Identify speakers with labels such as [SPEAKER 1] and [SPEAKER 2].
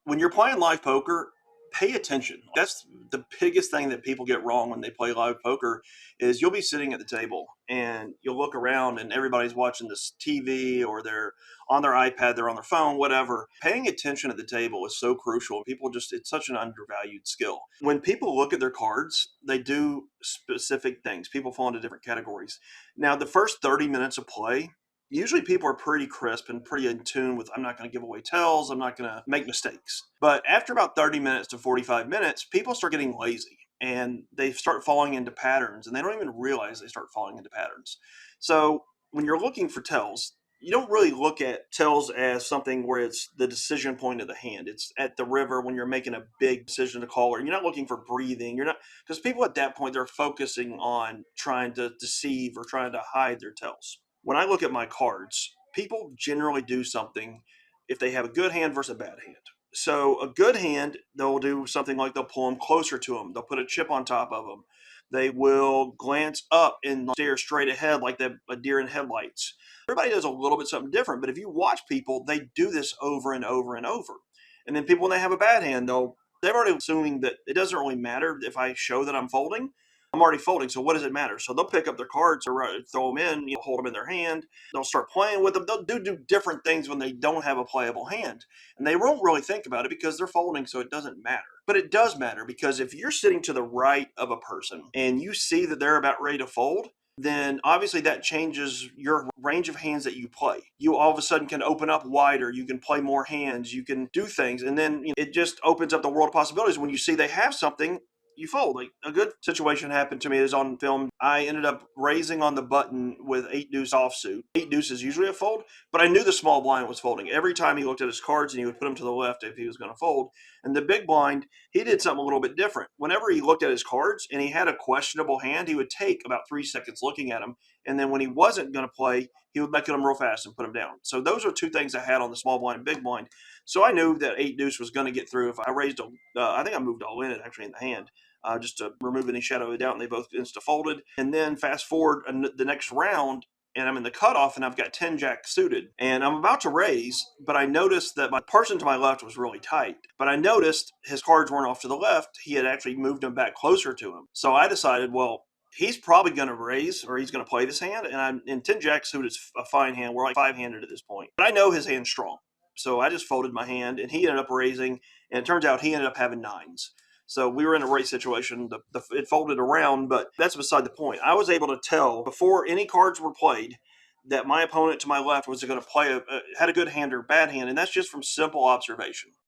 [SPEAKER 1] When you're playing live poker, pay attention. That's the biggest thing that people get wrong when they play live poker is you'll be sitting at the table and you'll look around and everybody's watching this TV or they're on their iPad, they're on their phone, whatever. Paying attention at the table is so crucial. People just, it's such an undervalued skill. When people look at their cards, they do specific things. People fall into different categories. Now, the first 30 minutes of play, usually people are pretty crisp and pretty in tune with, I'm not going to give away tells, I'm not going to make mistakes. But after about 30 minutes to 45 minutes, people start getting lazy and they start falling into patterns and they don't even realize they start falling into patterns. So when you're looking for tells, you don't really look at tells as something where it's the decision point of the hand. It's at the river when you're making a big decision to call, or you're not looking for breathing. You're not, because people at that point, they're focusing on trying to deceive or trying to hide their tells. When I look at my cards, people generally do something if they have a good hand versus a bad hand. So a good hand, they'll do something like they'll pull them closer to them. They'll put a chip on top of them. They will glance up and stare straight ahead like a deer in headlights. Everybody does a little bit something different, but if you watch people, they do this over and over and over. And then people, when they have a bad hand, they're already assuming that it doesn't really matter if I show that I'm folding. I'm already folding, so what does it matter? So they'll pick up their cards or throw them in, hold them in their hand. They'll start playing with them. They'll do different things when they don't have a playable hand. And they won't really think about it because they're folding, so it doesn't matter. But it does matter because if you're sitting to the right of a person and you see that they're about ready to fold, then obviously that changes your range of hands that you play. You all of a sudden can open up wider. You can play more hands. You can do things. And then it just opens up the world of possibilities. When you see they have something, you fold. Like a good situation happened to me is on film. I ended up raising on the button with 8-deuce offsuit. 8-deuce is usually a fold, but I knew the small blind was folding. Every time he looked at his cards and he would put them to the left if he was going to fold. And the big blind, he did something a little bit different. Whenever he looked at his cards and he had a questionable hand, he would take about 3 seconds looking at them. And then when he wasn't going to play, he would make them real fast and put them down. So those are two things I had on the small blind and big blind. So I knew that 8-deuce was going to get through. If I raised, I think I moved all in actually in the hand. Just to remove any shadow of a doubt, and they both insta-folded. And then fast forward the next round, and I'm in the cutoff, and I've got 10-jack suited. And I'm about to raise, but I noticed that my person to my left was really tight. But I noticed his cards weren't off to the left. He had actually moved them back closer to him. So I decided, well, he's probably going to raise or he's going to play this hand. And 10-jack suited is a fine hand. We're like 5-handed at this point. But I know his hand's strong. So I just folded my hand, and he ended up raising. And it turns out he ended up having 9s. So we were in a race situation. It folded around, but that's beside the point. I was able to tell before any cards were played that my opponent to my left was going to play had a good hand or bad hand, and that's just from simple observation.